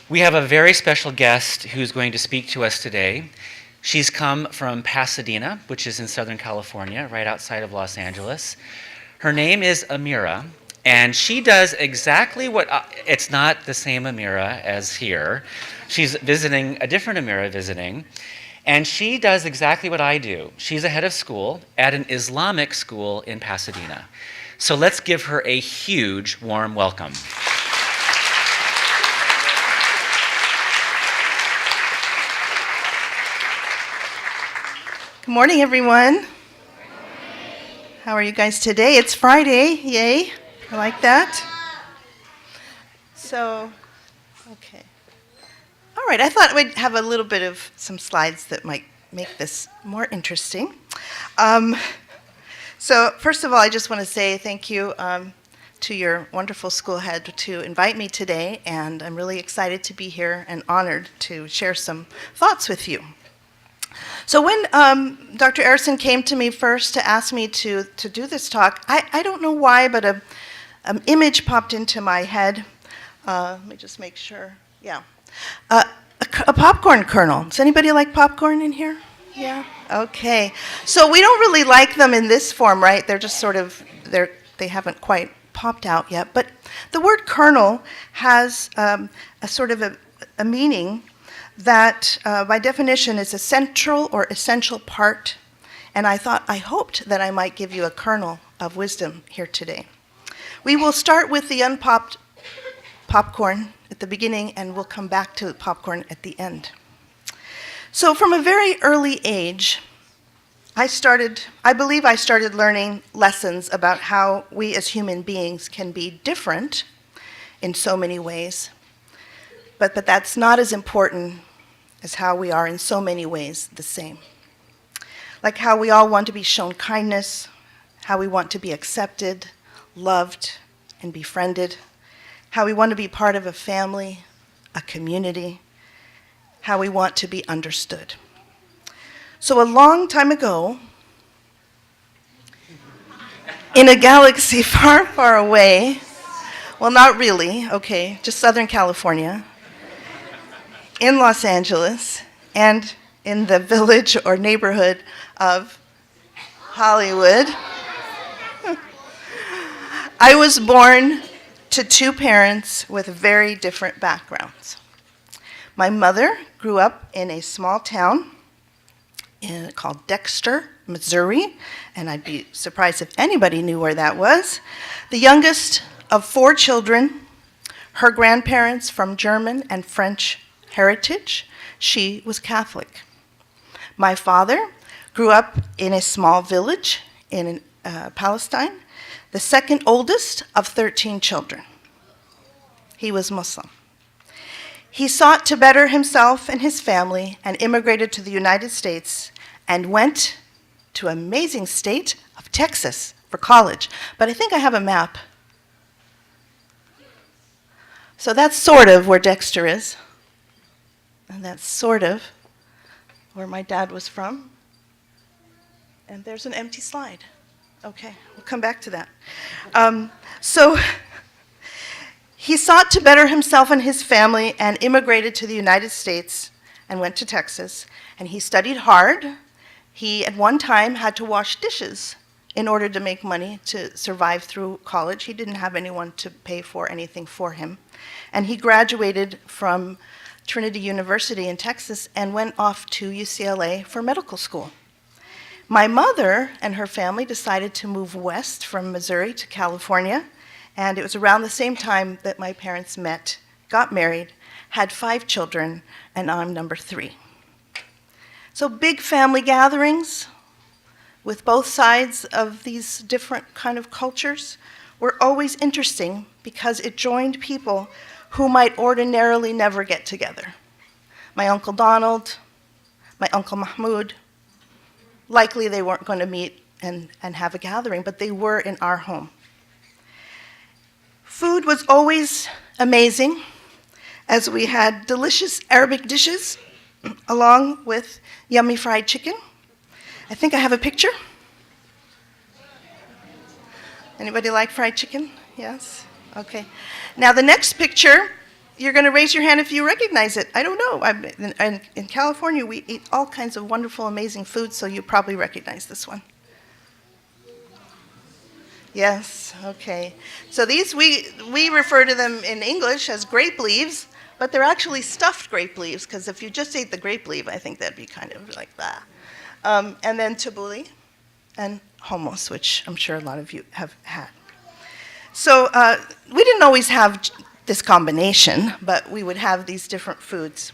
We have a very special guest who's going to speak to us today. She's come from Pasadena, which is in Southern California, right outside of Los Angeles. Her name is Amira, and she does exactly what, it's not the same Amira as here. She's visiting, a different Amira visiting, and she does exactly what I do. She's a head of school at an Islamic school in Pasadena. So let's give her a huge, warm welcome. Good morning, everyone. How are you guys today? It's Friday, yay. I like that. So, okay. All right, I thought we'd have a little bit of some slides that might make this more interesting. So first of all, I just want to say thank you to your wonderful school head to invite me today, and I'm really excited to be here and honored to share some thoughts with you. So when Dr. Erickson came to me first to ask me to do this talk, I don't know why, but an image popped into my head. Let me just make sure. Yeah. A popcorn kernel. Does anybody like popcorn in here? Yeah. Okay. So we don't really like them in this form, right? They're just sort of, they haven't quite popped out yet. But the word kernel has a sort of a meaning that by definition is a central or essential part, and I hoped that I might give you a kernel of wisdom here today. We will start with the unpopped popcorn at the beginning, and we'll come back to popcorn at the end. So from a very early age, I believe I started learning lessons about how we as human beings can be different in so many ways, but that's not as important as how we are in so many ways the same. Like how we all want to be shown kindness, how we want to be accepted, loved, and befriended, how we want to be part of a family, a community, how we want to be understood. So a long time ago, in a galaxy far, far away, well, not really, okay, just Southern California, in Los Angeles, and in the village or neighborhood of Hollywood, I was born to two parents with very different backgrounds. My mother grew up in a small town called Dexter, Missouri, and I'd be surprised if anybody knew where that was. The youngest of four children, her grandparents from German and French heritage, she was Catholic. My father grew up in a small village in Palestine, the second oldest of 13 children. He was Muslim. He sought to better himself and his family and immigrated to the United States and went to an amazing state of Texas for college. But I think I have a map. So that's sort of where Dexter is. And that's sort of where my dad was from. And there's an empty slide. Okay, we'll come back to that. So he sought to better himself and his family and immigrated to the United States and went to Texas. And he studied hard. He, at one time, had to wash dishes in order to make money to survive through college. He didn't have anyone to pay for anything for him. And he graduated from Trinity University in Texas and went off to UCLA for medical school. My mother and her family decided to move west from Missouri to California, and it was around the same time that my parents met, got married, had 5 children, and I'm number 3. So big family gatherings with both sides of these different kind of cultures were always interesting because it joined people who might ordinarily never get together. My Uncle Donald, my Uncle Mahmoud, likely they weren't going to meet and have a gathering, but they were in our home. Food was always amazing, as we had delicious Arabic dishes along with yummy fried chicken. I think I have a picture. Anybody like fried chicken? Yes? Okay. Now the next picture you're going to raise your hand if you recognize it. I don't know. In California, we eat all kinds of wonderful, amazing foods, so you probably recognize this one. Yes, okay. So these, we refer to them in English as grape leaves, but they're actually stuffed grape leaves, because if you just ate the grape leaf, I think that'd be kind of like that. And then tabbouleh and hummus, which I'm sure a lot of you have had. So we didn't always have this combination, but we would have these different foods.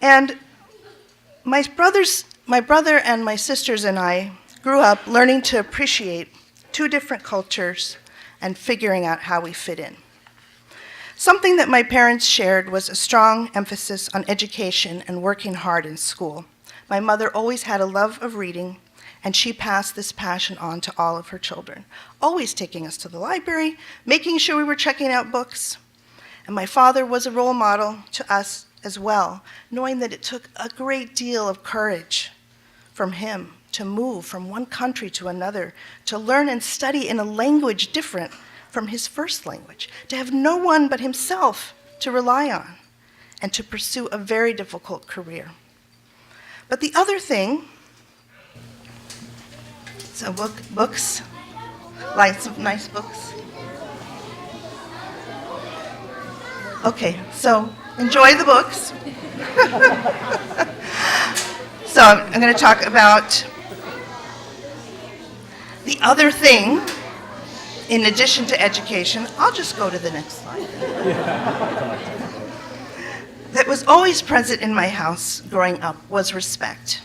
And my brother and my sisters and I grew up learning to appreciate two different cultures and figuring out how we fit in. Something that my parents shared was a strong emphasis on education and working hard in school. My mother always had a love of reading, and she passed this passion on to all of her children, always taking us to the library, making sure we were checking out books. And my father was a role model to us as well, knowing that it took a great deal of courage from him to move from one country to another, to learn and study in a language different from his first language, to have no one but himself to rely on, and to pursue a very difficult career. But the other thing, so books, lots of nice books. Okay, so enjoy the books. So I'm going to talk about the other thing, in addition to education. I'll just go to the next slide. That was always present in my house growing up was respect.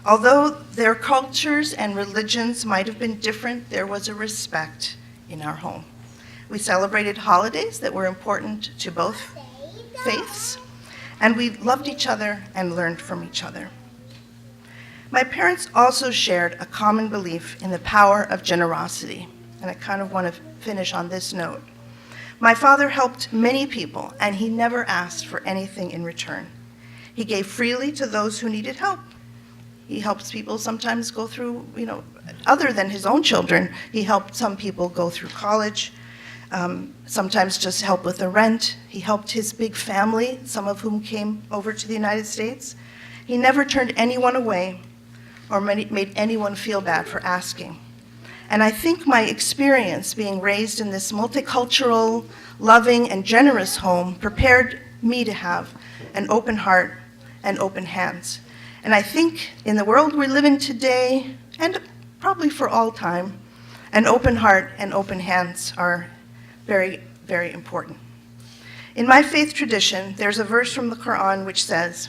Although their cultures and religions might have been different, there was a respect in our home. We celebrated holidays that were important to both faiths, and we loved each other and learned from each other. My parents also shared a common belief in the power of generosity, and I kind of want to finish on this note. My father helped many people, and he never asked for anything in return. He gave freely to those who needed help. He helps people sometimes go through, other than his own children, he helped some people go through college, sometimes just help with the rent. He helped his big family, some of whom came over to the United States. He never turned anyone away or made anyone feel bad for asking. And I think my experience being raised in this multicultural, loving, and generous home prepared me to have an open heart and open hands. And I think in the world we live in today, and probably for all time, an open heart and open hands are very, very important. In my faith tradition, there's a verse from the Quran which says,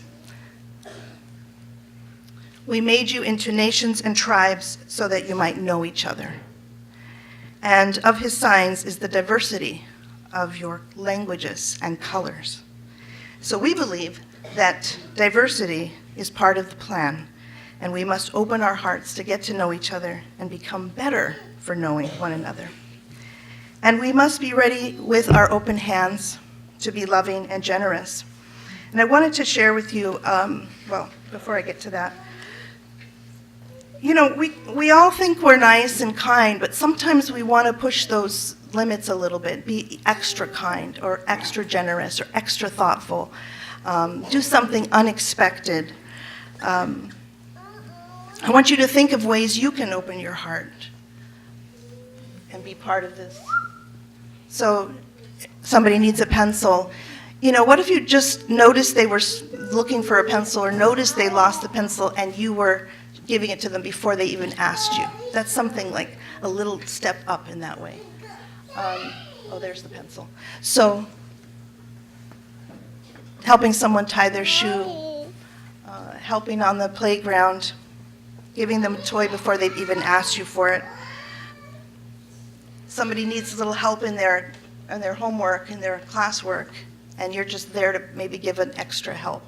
"We made you into nations and tribes so that you might know each other. And of his signs is the diversity of your languages and colors." So we believe that diversity is part of the plan, and we must open our hearts to get to know each other and become better for knowing one another. And we must be ready with our open hands to be loving and generous. And I wanted to share with you, before I get to that, we all think we're nice and kind, but sometimes we want to push those limits a little bit, be extra kind or extra generous or extra thoughtful, do something unexpected. I want you to think of ways you can open your heart and be part of this. So somebody needs a pencil. What if you just noticed they were looking for a pencil or noticed they lost the pencil and you were giving it to them before they even asked you? That's something like a little step up in that way. There's the pencil. So helping someone tie their shoe, helping on the playground, giving them a toy before they've even asked you for it. Somebody needs a little help in their homework, in their classwork, and you're just there to maybe give an extra help.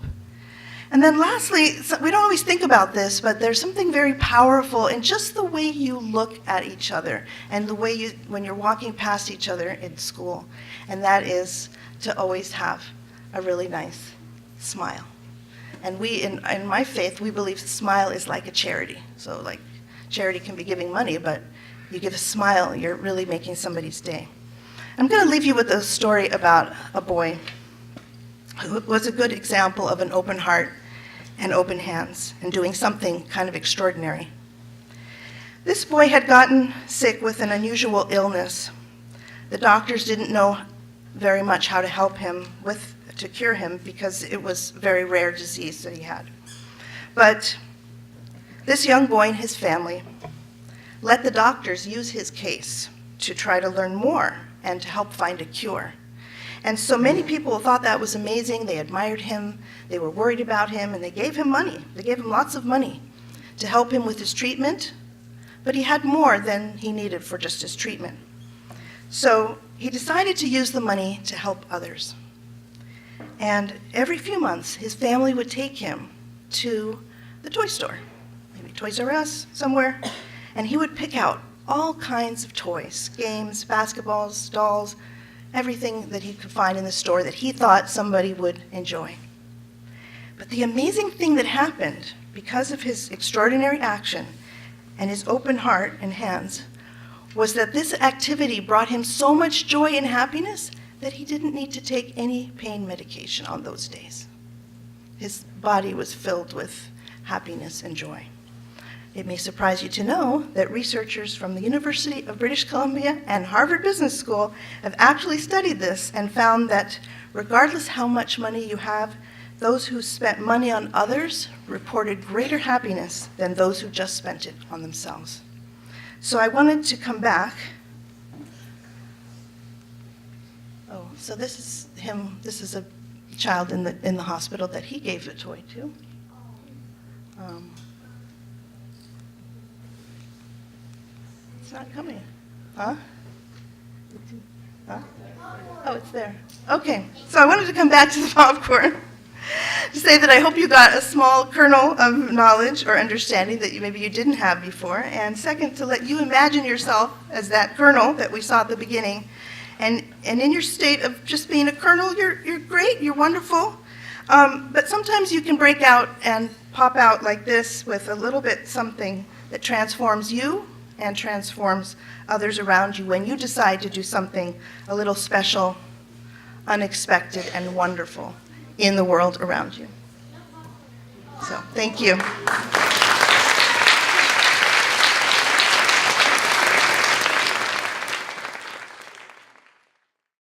And then lastly, we don't always think about this, but there's something very powerful in just the way you look at each other and the way when you're walking past each other in school, and that is to always have a really nice smile. And we, in my faith, we believe a smile is like a charity. So like charity can be giving money, but you give a smile, you're really making somebody's day. I'm going to leave you with a story about a boy. who was a good example of an open heart and open hands and doing something kind of extraordinary. This boy had gotten sick with an unusual illness. The doctors didn't know very much how to help him to cure him because it was a very rare disease that he had. But this young boy and his family let the doctors use his case to try to learn more and to help find a cure. And so many people thought that was amazing. They admired him, they were worried about him, and they gave him money. They gave him lots of money to help him with his treatment, but he had more than he needed for just his treatment. So he decided to use the money to help others. And every few months, his family would take him to the toy store, maybe Toys R Us, somewhere, and he would pick out all kinds of toys, games, basketballs, dolls, everything that he could find in the store that he thought somebody would enjoy. But the amazing thing that happened because of his extraordinary action and his open heart and hands was that this activity brought him so much joy and happiness that he didn't need to take any pain medication on those days. His body was filled with happiness and joy. It may surprise you to know that researchers from the University of British Columbia and Harvard Business School have actually studied this and found that regardless how much money you have, those who spent money on others reported greater happiness than those who just spent it on themselves. So I wanted to come back. Oh, so this is him. This is a child in the hospital that he gave the toy to. It's not coming. Huh? Huh? Oh, it's there. Okay, so I wanted to come back to the popcorn to say that I hope you got a small kernel of knowledge or understanding that maybe you didn't have before. And second, to let you imagine yourself as that kernel that we saw at the beginning. And in your state of just being a kernel, you're great, you're wonderful. But sometimes you can break out and pop out like this with a little bit something that transforms you and transforms others around you when you decide to do something a little special, unexpected, and wonderful in the world around you. So, thank you.